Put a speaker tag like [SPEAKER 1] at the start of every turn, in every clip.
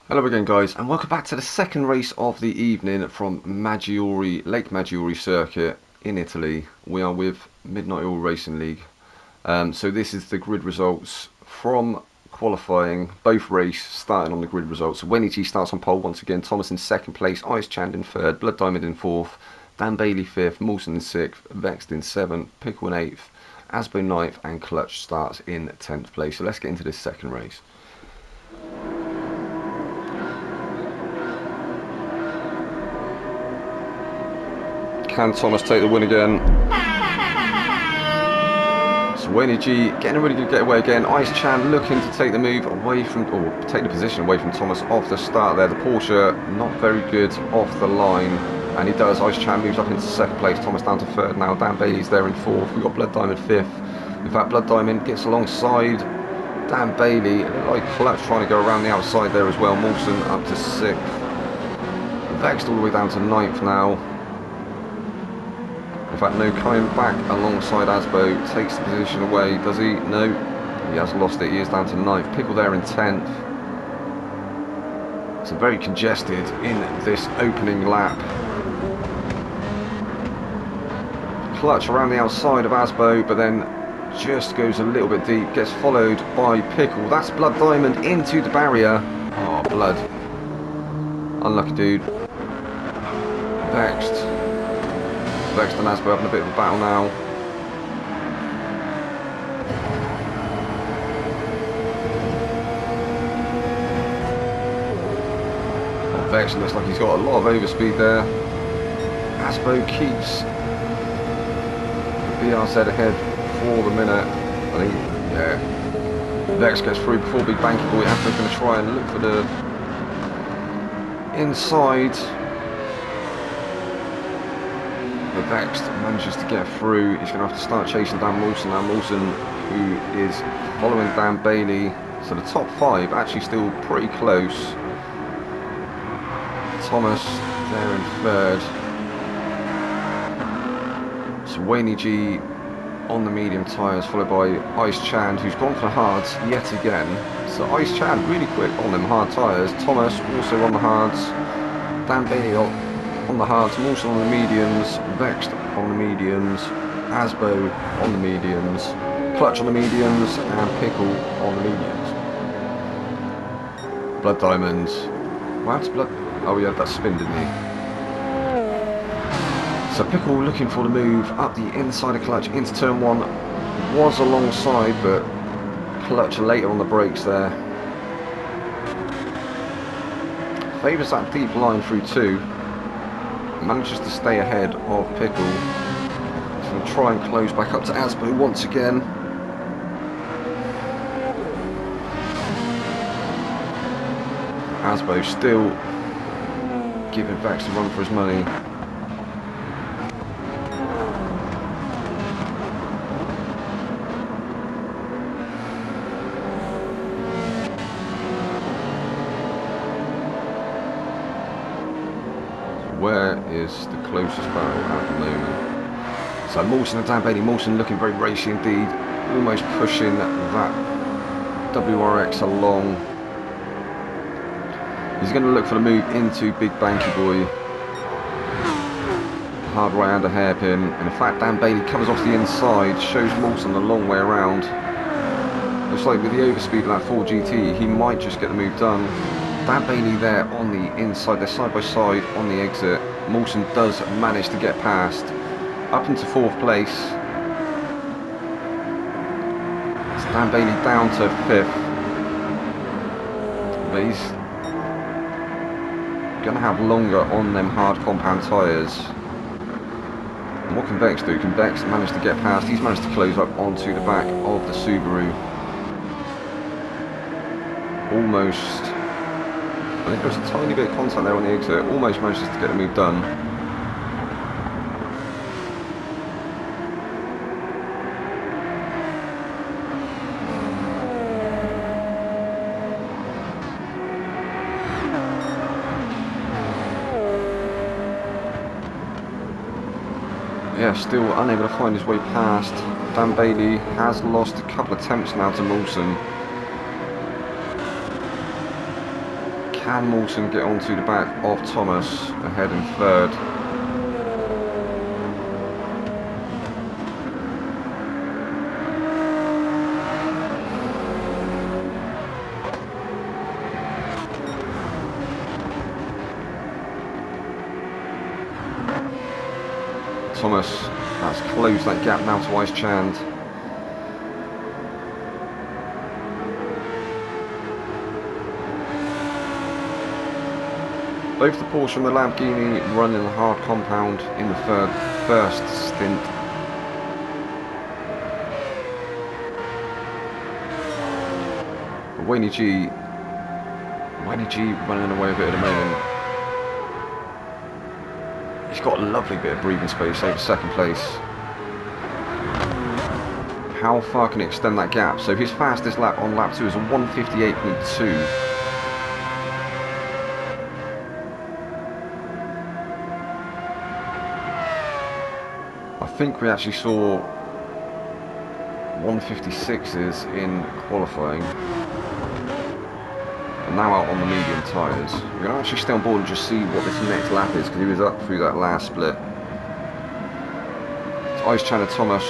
[SPEAKER 1] Hello again guys, and welcome back to the second race of the evening from Maggiore, Lake Maggiore circuit in Italy. We are with Midnight Oil Racing League. So this is the grid results from qualifying, both race starting on the grid results. So Wenny starts on pole once again, Thomas in second place, Ice Chand in third, Blood Diamond in fourth, Dan Bailey fifth, Mawson in sixth, Vexed in seventh, Pickle in eighth, Asbo ninth, and Clutch starts in 10th place. So let's get into this second race. Can Thomas take the win again? So Wayne G getting a really good getaway again. Ice Chan looking to take the move away from, or take the position away from Thomas off the start there. The Porsche not very good off the line, and he does. Ice Chan moves up into second place. Thomas down to third now. Dan Bailey's there in fourth. We've got Blood Diamond fifth. In fact, Blood Diamond gets alongside Dan Bailey. Like Clutch trying to go around the outside there as well. Mawson up to sixth. Vexed all the way down to ninth now. In fact, no, coming back alongside Asbo, takes the position away, does he? No, he has lost it, he is down to ninth. Pickle there in 10th. So very congested in this opening lap. Clutch around the outside of Asbo, but then just goes a little bit deep, gets followed by Pickle. That's Blood Diamond into the barrier. Oh, Blood. Unlucky dude. Vexed. Vexed and Asbo having a bit of a battle now. Oh, Vexed looks like he's got a lot of overspeed there. Asbo keeps the BRZ ahead for the minute. I think, yeah. Vexed gets through before Big Banky Boy. Asbo's going to try and look for the inside. But Vexed manages to get through. He's going to have to start chasing down Mawson now. Mawson, who is following Dan Bailey. So the top five actually still pretty close. Thomas there in third. So Wayne G on the medium tyres, followed by Ice Chand, who's gone for hards yet again. So Ice Chand really quick on them hard tyres. Thomas also on the hards. Dan Bailey on the hards, Mawson on the mediums, Vexed on the mediums, Asbo on the mediums, Clutch on the mediums, and Pickle on the mediums. Blood Diamond. What's Blood? Oh, yeah, that spin, didn't he? So Pickle looking for the move up the inside of Clutch into turn one. Was alongside, but Clutch later on the brakes there. Favours that deep line through two. Manages to stay ahead of Pickle. He's going to try and close back up to Asbo once again. Asbo still giving Vex a run for his money. Where is the closest barrel at the moment? So Mawson and Dan Bailey. Mawson looking very racy indeed, almost pushing that WRX along. He's going to look for the move into Big Banky Boy. Hard right under hairpin, and in fact Dan Bailey covers off the inside, shows Mawson the long way around. Looks like with the overspeed of that 4GT, he might just get the move done. Dan Bailey there on the inside, they're side by side on the exit. Mawson does manage to get past, up into fourth place. It's Dan Bailey down to fifth. But he's going to have longer on them hard compound tyres. And what can Vex do? Can Vex manage to get past? He's managed to close up onto the back of the Subaru. Almost. I think there's a tiny bit of contact there on the exit. Almost manages to get the move done. Yeah, still unable to find his way past. Dan Bailey has lost a couple of attempts now to Mawson. Can Mawson get onto the back of Thomas ahead in third? Thomas has closed that gap now to Ice Chand. Both the Porsche and the Lamborghini run in the hard compound in the first stint. But Wayne G running away a bit at the moment. He's got a lovely bit of breathing space over second place. How far can he extend that gap? So his fastest lap on lap 2 is a 1:58.2. I think we actually saw 1:56s in qualifying. And now out on the medium tyres. We're going to actually stay on board and just see what this next lap is, because he was up through that last split. So Ice Chand and Thomas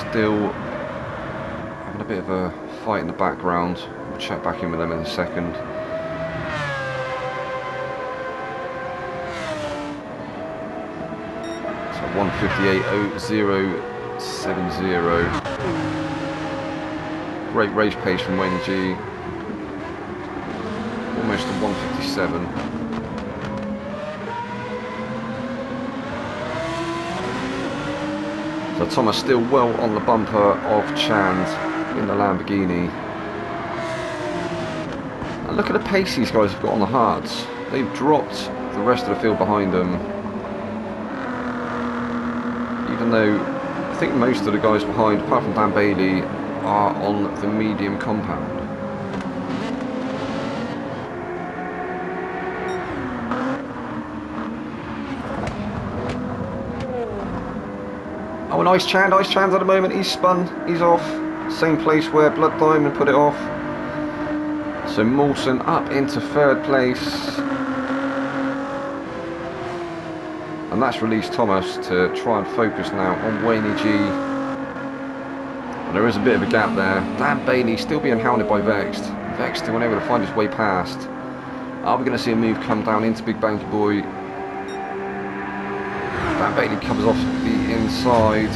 [SPEAKER 1] still having a bit of a fight in the background. We'll check back in with them in a second. So 1:58.070. Great race pace from Wayne G. Almost to 1:57. So Thomas still well on the bumper of Chand in the Lamborghini. And look at the pace these guys have got on the hards. They've dropped the rest of the field behind them. Even though I think most of the guys behind, apart from Dan Bailey, are on the medium compound. Oh, and Ice Chand at the moment, he's spun, he's off. Same place where Blood Diamond put it off. So Mawson up into third place. And that's released Thomas to try and focus now on Wayne G. And there is a bit of a gap there. Dan Bailey still being hounded by Vexed. Vexed still unable to find his way past. Are we going to see a move come down into Big Banky Boy? Dan Bailey comes off the inside.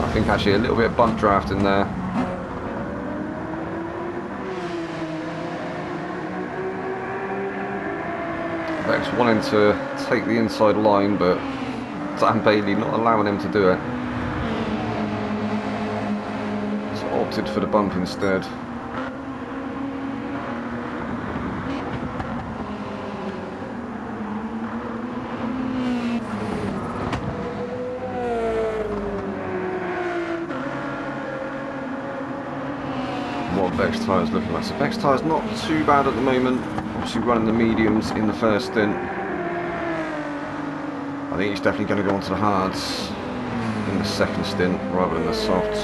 [SPEAKER 1] I think actually a little bit of bump draft in there. Vex wanting to take the inside line, but Dan Bailey not allowing him to do it. So opted for the bump instead. What Vex tyres looking like? So Vex tyres not too bad at the moment. Obviously running the mediums in the first stint. I think he's definitely going to go onto the hards in the second stint rather than the softs.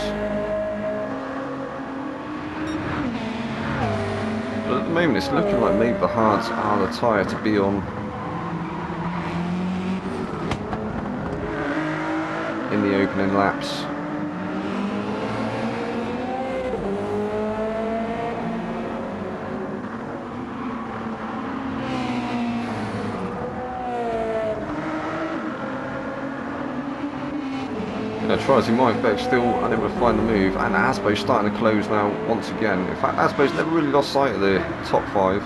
[SPEAKER 1] But at the moment it's looking like maybe the hards are the tyre to be on in the opening laps. Tries he might, but still unable to find the move, and Asbo's starting to close now once again. In fact, Asbo's never really lost sight of the top 5.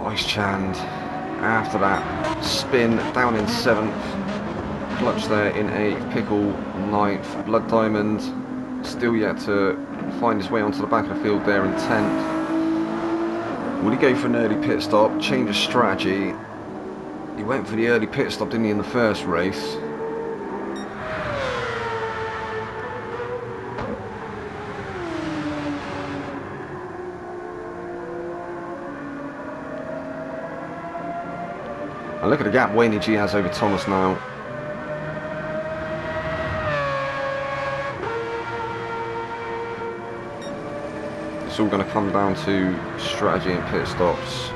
[SPEAKER 1] Ice Chand after that spin down in 7th, clutch there in 8th, Pickle 9th, Blood Diamond still yet to find his way onto the back of the field there in 10th. Will he go for an early pit stop, change of strategy? He went for the early pit stop, didn't he, in the first race? And look at the gap Wayne G has over Thomas now. it's all going to come down to strategy and pit stops.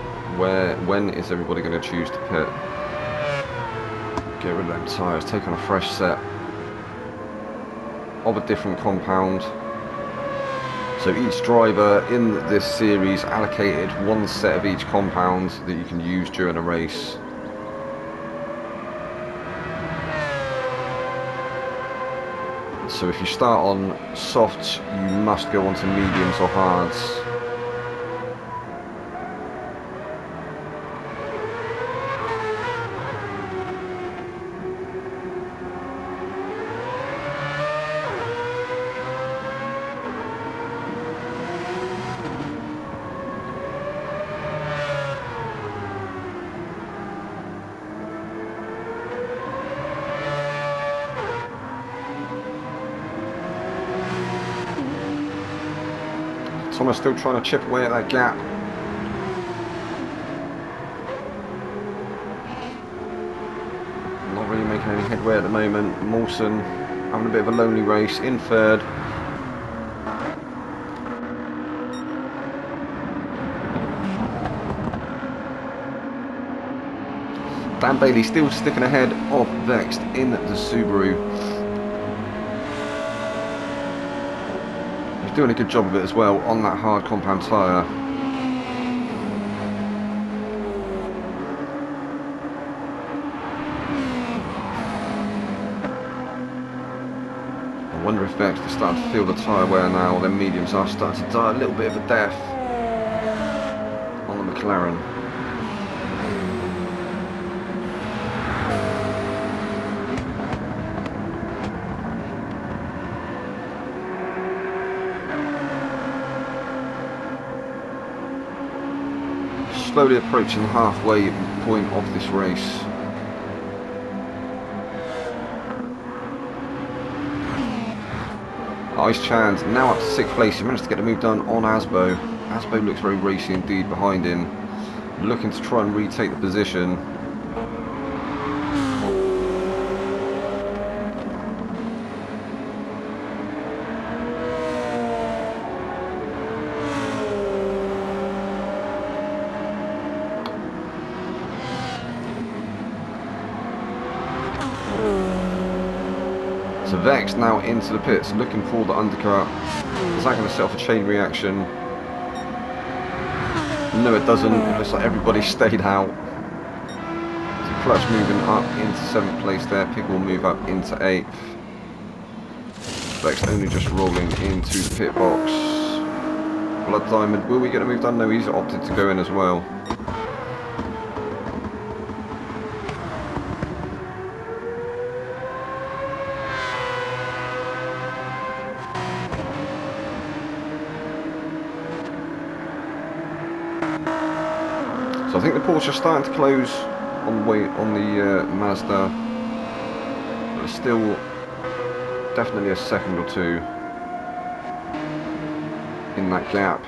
[SPEAKER 1] When is everybody going to choose to pit? Get rid of them tyres, take on a fresh set of a different compound. So each driver in this series allocated one set of each compound that you can use during a race. So if you start on softs, you must go on to mediums or hards. Thomas still trying to chip away at that gap. Not really making any headway at the moment. Mawson having a bit of a lonely race in third. Dan Bailey still sticking ahead of Vexed in the Subaru. He's doing a good job of it as well on that hard compound tyre. I wonder if Vexed is starting to feel the tyre wear now. Their mediums are starting to die a little bit of a death on the McLaren. Slowly approaching the halfway point of this race. Ice Chand now up to 6th place. He managed to get the move done on Asbo. Asbo looks very racy indeed behind him, looking to try and retake the position. So Vex now into the pits, looking for the undercut. Is that going to set off a chain reaction? No, it doesn't. It looks like everybody stayed out. So Clutch moving up into 7th place there. Pig will move up into 8th. Vex only just rolling into the pit box. Blood Diamond, will we get a move done? No, he's opted to go in as well. So I think the Porsche are starting to close on the Mazda, but there's still definitely a second or two in that gap.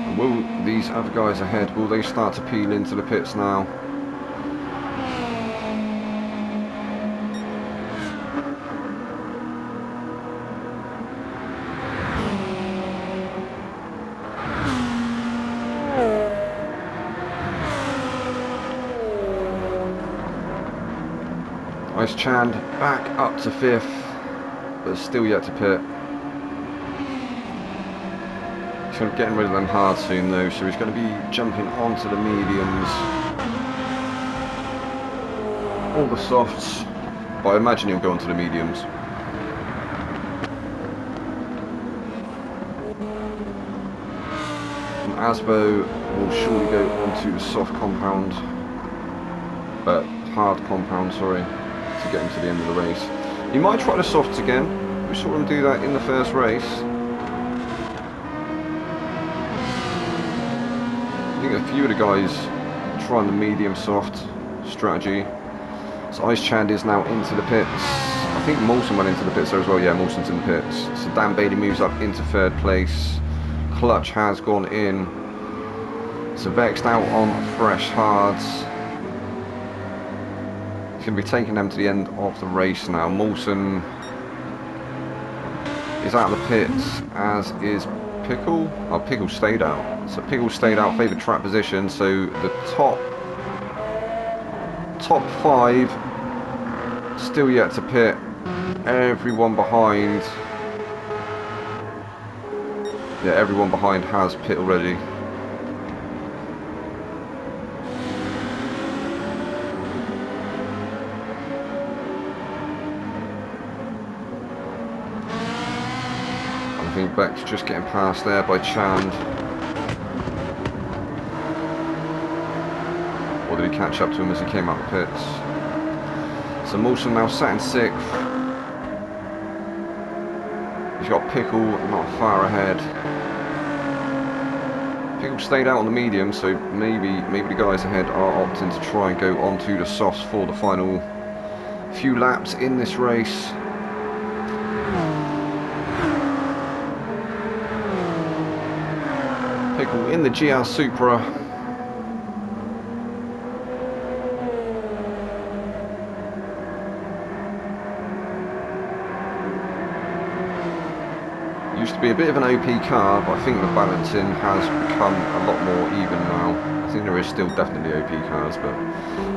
[SPEAKER 1] And will these other guys ahead, will they start to peel into the pits now? Ice Chand back up to 5th, but still yet to pit. He's going to be getting rid of them hard soon though, so he's going to be jumping onto the mediums. All the softs, but I imagine he'll go onto the mediums. And Asbo will surely go onto the soft compound, hard compound, sorry, to get him to the end of the race. He might try the softs again. We saw him do that in the first race. I think a few of the guys trying the medium soft strategy. So Ice Chand is now into the pits. I think Mawson went into the pits there as well. Yeah, Mawson's in the pits. So Dan Bailey moves up into 3rd place. Clutch has gone in. So Vex now on fresh hards. Can be taking them to the end of the race now. Mawson is out of the pits, as is Pickle. Oh, Pickle stayed out. So Pickle stayed out, favoured track position. So the top 5 still yet to pit. Everyone behind. Yeah, everyone behind has pit already. I think Beck's just getting passed there by Chand. Or did he catch up to him as he came out the pits? So Mawson now sat in 6th. He's got Pickle not far ahead. Pickle stayed out on the medium, so maybe the guys ahead are opting to try and go onto the softs for the final few laps in this race. Pickle in the GR Supra. Used to be a bit of an OP car, but I think the balancing has become a lot more even now. I think there is still definitely OP cars, but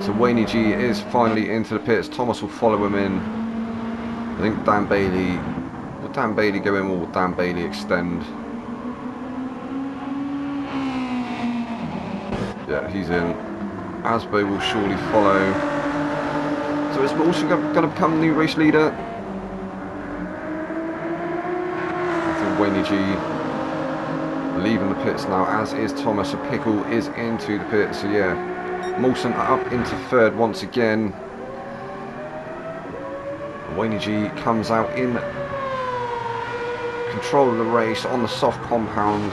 [SPEAKER 1] so Wayne G is finally into the pits. Thomas will follow him in. I think Dan Bailey, will Dan Bailey go in or will Dan Bailey extend? Yeah, he's in. Asbo will surely follow. So is Mawson going to become the new race leader? Wayne G leaving the pits now, as is Thomas. A Pickle is into the pits. So yeah, Mawson up into 3rd once again. Wayne G comes out in control of the race on the soft compound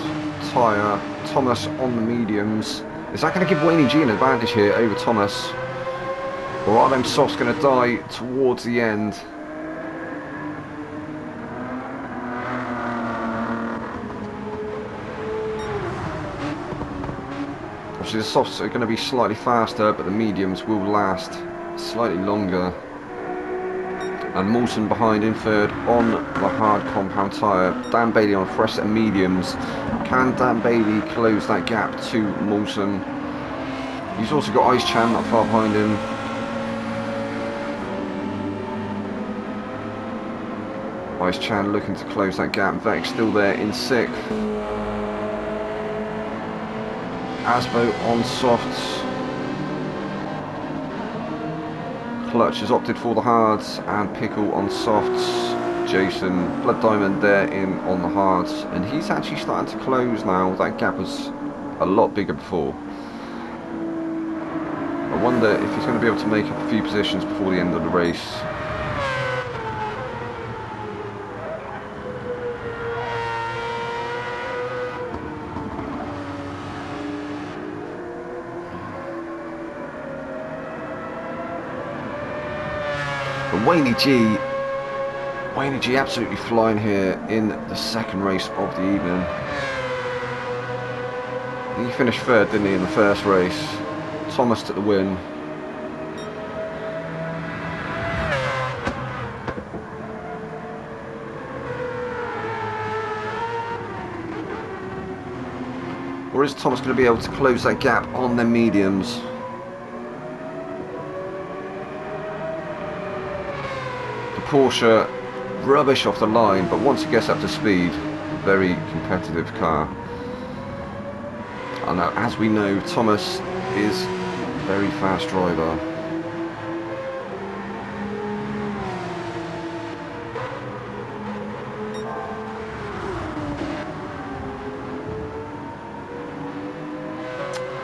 [SPEAKER 1] tyre. Thomas on the mediums. Is that going to give Wayne G an advantage here over Thomas? Or are them softs going to die towards the end? Obviously the softs are going to be slightly faster, but the mediums will last slightly longer. And Mawson behind in 3rd on the hard compound tyre. Dan Bailey on a fresh set of mediums. Can Dan Bailey close that gap to Mawson? He's also got Ice Chan not far behind him. Ice Chan looking to close that gap. Vec still there in 6th. Asbo on softs. Clutch has opted for the hards, and Pickle on softs. Jason Blood Diamond there in on the hards, and he's actually starting to close now. That gap was a lot bigger before. I wonder if he's going to be able to make up a few positions before the end of the race. Wayne G absolutely flying here in the 2nd race of the evening. He finished 3rd, didn't he, in the 1st race. Thomas took the win. Or is Thomas going to be able to close that gap on their mediums? Porsche rubbish off the line, but once it gets up to speed, very competitive car. And as we know, Thomas is a very fast driver.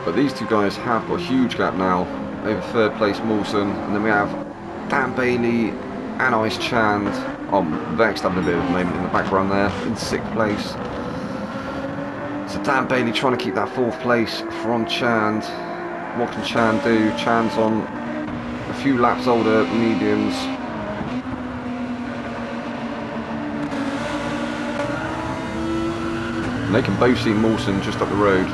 [SPEAKER 1] But these two guys have got a huge gap now over 3rd place Mawson, and then we have Dan Bailey and Ice Chand. Vexed having a bit of a moment in the background there in 6th place. So Dan Bailey trying to keep that 4th place from Chand. What can Chand do? Chand's on a few laps older mediums. And they can both see Mawson just up the road.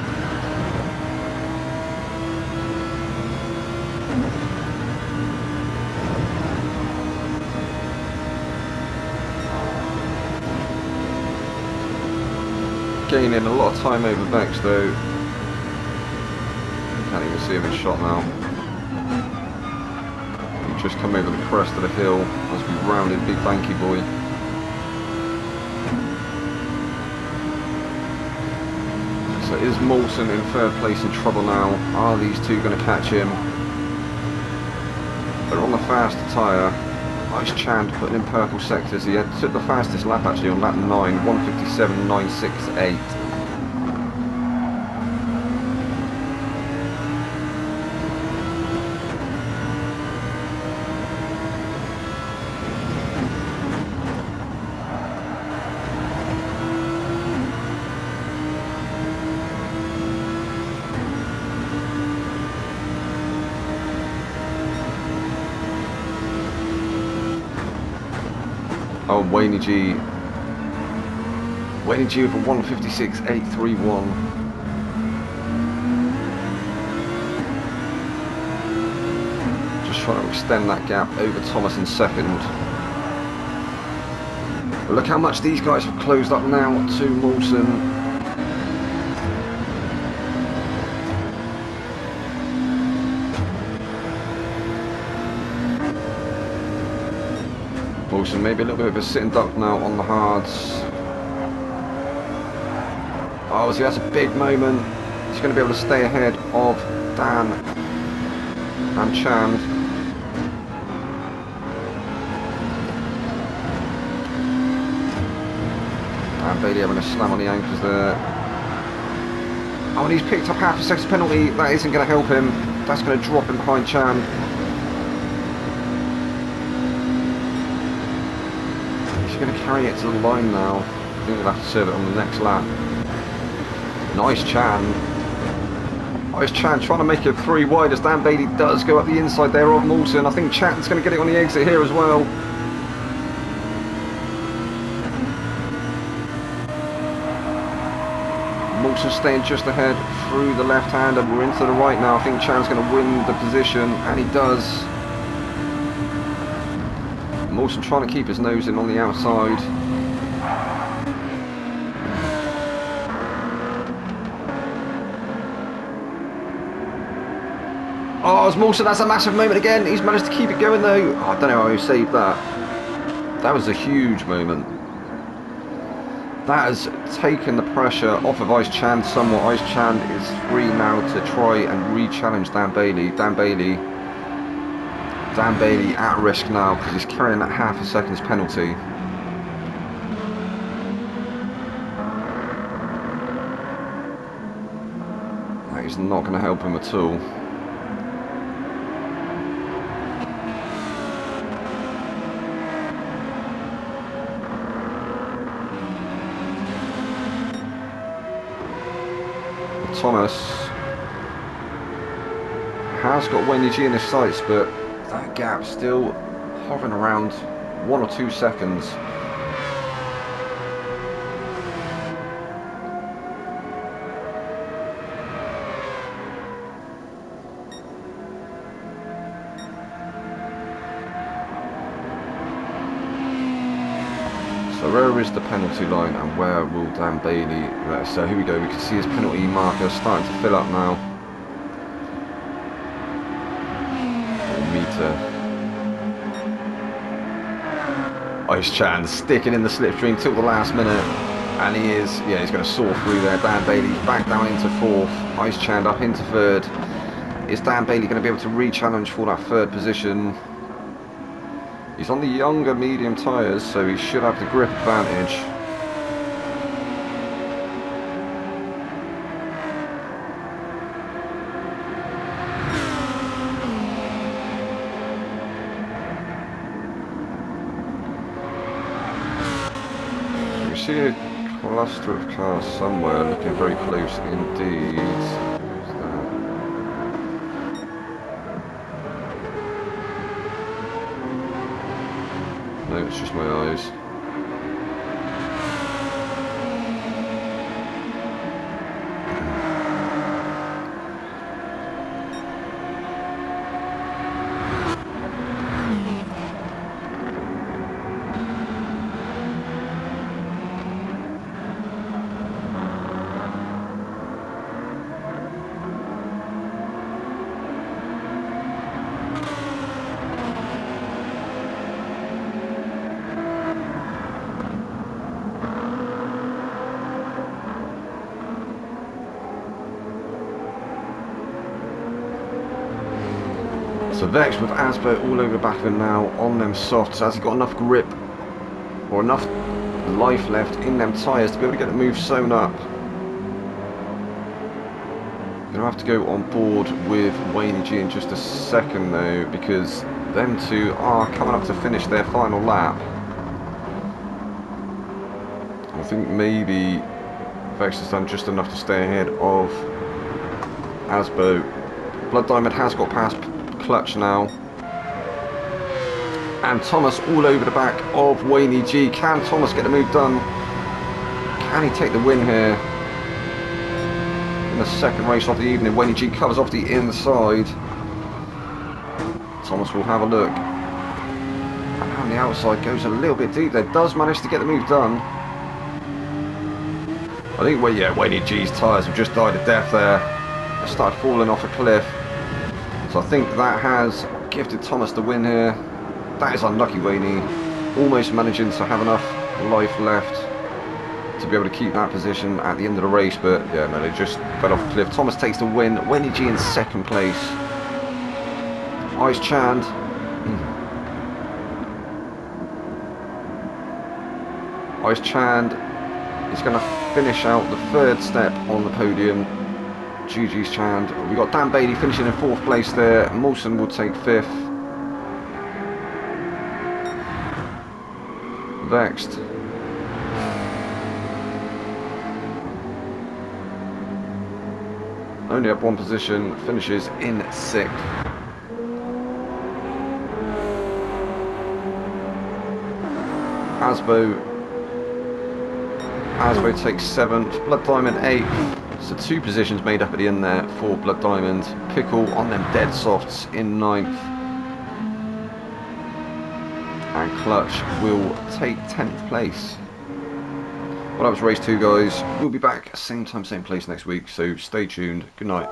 [SPEAKER 1] gaining a lot of time over Bex though. Can't even see him in shot now. He just come over the crest of the hill as we rounded Big Banky Boy. So is Moulton in third place in trouble now? Are these two going to catch him? They're on the faster tyre. Ice Chand putting in purple sectors. He took the fastest lap actually on lap 9, 1:57.968. Oh, Wayne G with a 1:56.831. Just trying to extend that gap over Thomas in second. But look how much these guys have closed up now to Moulton. Moulton maybe a little bit of a sitting duck now on the hards. Oh, so that's a big moment. He's going to be able to stay ahead of Dan and Chand. And Bailey having a slam on the anchors there. Oh, and he's picked up half a second penalty. That isn't going to help him. That's going to drop him behind Chand. Going to carry it to the line now. I think we'll have to serve it on the next lap. Nice Chand. Nice Chand trying to make it 3 wide as Dan Bailey does go up the inside there of Moulton. I think Chand's going to get it on the exit here as well. Moulton staying just ahead through the left hand and we're into the right now. I think Chand's going to win the position and he does. Moulton trying to keep his nose in on the outside. Oh, it's Moulton, that's a massive moment again. He's managed to keep it going though. Oh, I don't know how he saved that. That was a huge moment. That has taken the pressure off of Ice Chand somewhat. Ice Chand is free now to try and re-challenge Dan Bailey. Dan Bailey at risk now because he's carrying that half a second's penalty. That is not going to help him at all. Thomas has got Wendy G in his sights, but that gap still hovering around 1 or 2 seconds. So where is the penalty line and where will Dan Bailey... So here we go, we can see his penalty marker starting to fill up now. Ice Chand sticking in the slipstream till the last minute, and he is, yeah, he's going to soar through there. Dan Bailey back down into 4th, Ice Chand up into 3rd. Is Dan Bailey going to be able to re-challenge for that 3rd position? He's on the younger medium tyres, so he should have the grip advantage. See a cluster of cars somewhere looking very close indeed. Who's that? No, it's just my eyes. So Vex with Asbo all over the back of him now on them softs. Has he got enough grip or enough life left in them tyres to be able to get the move sewn up? Going to have to go on board with Wayne G in just a second though, because them two are coming up to finish their final lap. I think maybe Vex has done just enough to stay ahead of Asbo. Blood Diamond has got past Clutch now. And Thomas all over the back of Wayne G. Can Thomas get the move done? Can he take the win here? In the second race of the evening, Wayne G covers off the inside. Thomas will have a look. And on the outside goes a little bit deep there. Does manage to get the move done. I think, well, yeah, Wayne G's tyres have just died a death there. They started falling off a cliff. So I think that has gifted Thomas the win here. That is unlucky, Wayne. Almost managing to have enough life left to be able to keep that position at the end of the race, but yeah, no, they just fell off a cliff. Thomas takes the win. Wayne G in second place. Ice Chand. Ice Chand is going to finish out the third step on the podium. GG's Chand. We've got Dan Bailey finishing in fourth place there. Molson will take fifth. Vexed. Only up one position, finishes in sixth. Asbo takes seventh. Blood Diamond eighth. So two positions made up at the end there for Blood Diamond. Pickle on them dead softs in ninth. And Clutch will take 10th place. Well, that was race 2, guys. We'll be back same time, same place next week, so stay tuned. Good night.